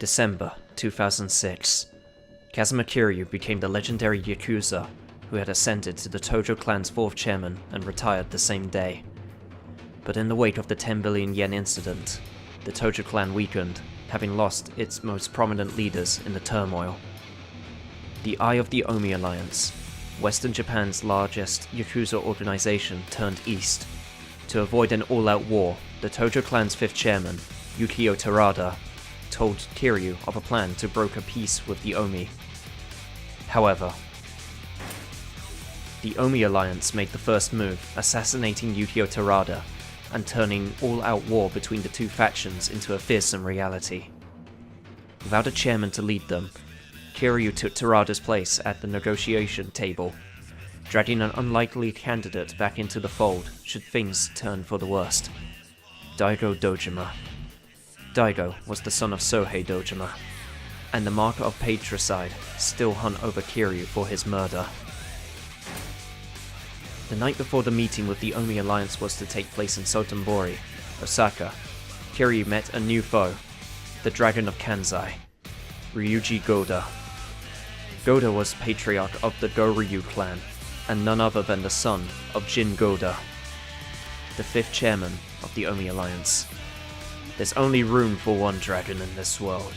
December 2006. Kazuma Kiryu became the legendary Yakuza who had ascended to the Tojo clan's 4th chairman and retired the same day. But in the wake of the 10 billion yen incident, the Tojo clan weakened, having lost its most prominent leaders in the turmoil. The Eye of the Omi Alliance, Western Japan's largest Yakuza organization, turned east. To avoid an all-out war, the Tojo clan's 5th chairman, Yukio Terada, told Kiryu of a plan to broker peace with the Omi. However, the Omi Alliance made the first move, assassinating Yukio Terada and turning all-out war between the two factions into a fearsome reality. Without a chairman to lead them, Kiryu took Terada's place at the negotiation table, dragging an unlikely candidate back into the fold should things turn for the worst: Daigo Dojima. Daigo was the son of Sohei Dojima, and the mark of patricide still hung over Kiryu for his murder. The night before the meeting with the Omi Alliance was to take place in Sotenbori, Osaka, Kiryu met a new foe, the Dragon of Kanzai, Ryuji Goda. Goda was patriarch of the Go-Ryu clan, and none other than the son of Jin Goda, the 5th chairman of the Omi Alliance. There's only room for one dragon in this world.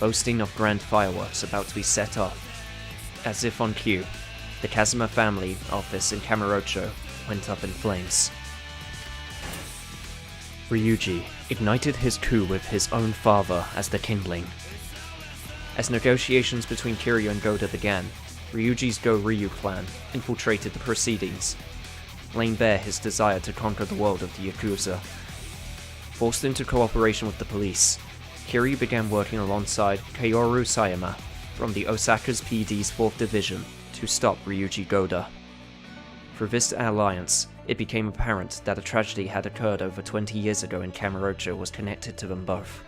Boasting of grand fireworks about to be set off. As if on cue, the Kazuma family office in Kamurocho went up in flames. Ryuji ignited his coup with his own father as the kindling. As negotiations between Kiryu and Goda began, Ryuji's Go-Ryu clan infiltrated the proceedings, laying bare his desire to conquer the world of the Yakuza. Forced into cooperation with the police, Kiryu began working alongside Kaoru Sayama from the Osaka's PD's 4th Division to stop Ryuji Goda. Through this alliance, it became apparent that a tragedy had occurred over 20 years ago in Kamurocho was connected to them both.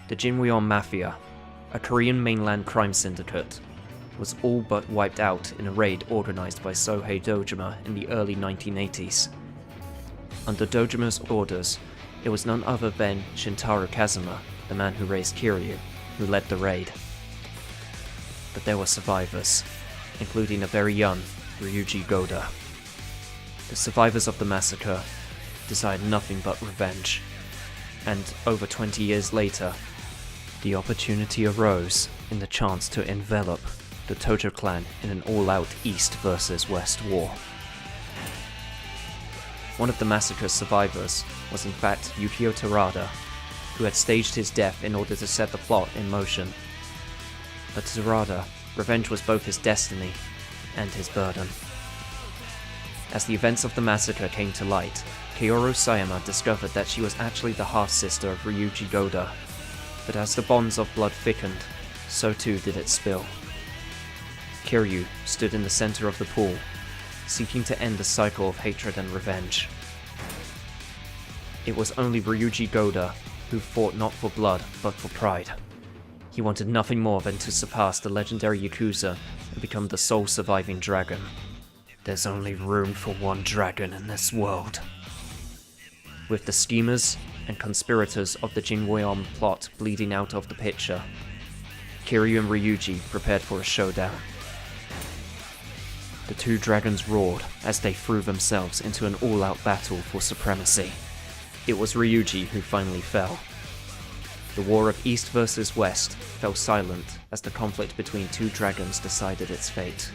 The Jinweon Mafia, a Korean mainland crime syndicate, was all but wiped out in a raid organized by Sohei Dojima in the early 1980s. Under Dojima's orders, it was none other than Shintaro Kazuma, the man who raised Kiryu, who led the raid. But there were survivors, including a very young Ryuji Goda. The survivors of the massacre desired nothing but revenge, and over 20 years later, the opportunity arose in the chance to envelop the Tojo clan in an all-out East versus West war. One of the massacre's survivors was in fact Yukio Terada, who had staged his death in order to set the plot in motion. But to Terada, revenge was both his destiny and his burden. As the events of the massacre came to light, Kaoru Sayama discovered that she was actually the half-sister of Ryuji Goda. But as the bonds of blood thickened, so too did it spill. Kiryu stood in the center of the pool, seeking to end the cycle of hatred and revenge. It was only Ryuji Goda who fought not for blood, but for pride. He wanted nothing more than to surpass the legendary Yakuza and become the sole surviving dragon. There's only room for one dragon in this world. With the schemers and conspirators of the Jinweon plot bleeding out of the picture, Kiryu and Ryuji prepared for a showdown. The two dragons roared as they threw themselves into an all-out battle for supremacy. It was Ryuji who finally fell. The war of East versus West fell silent as the conflict between two dragons decided its fate.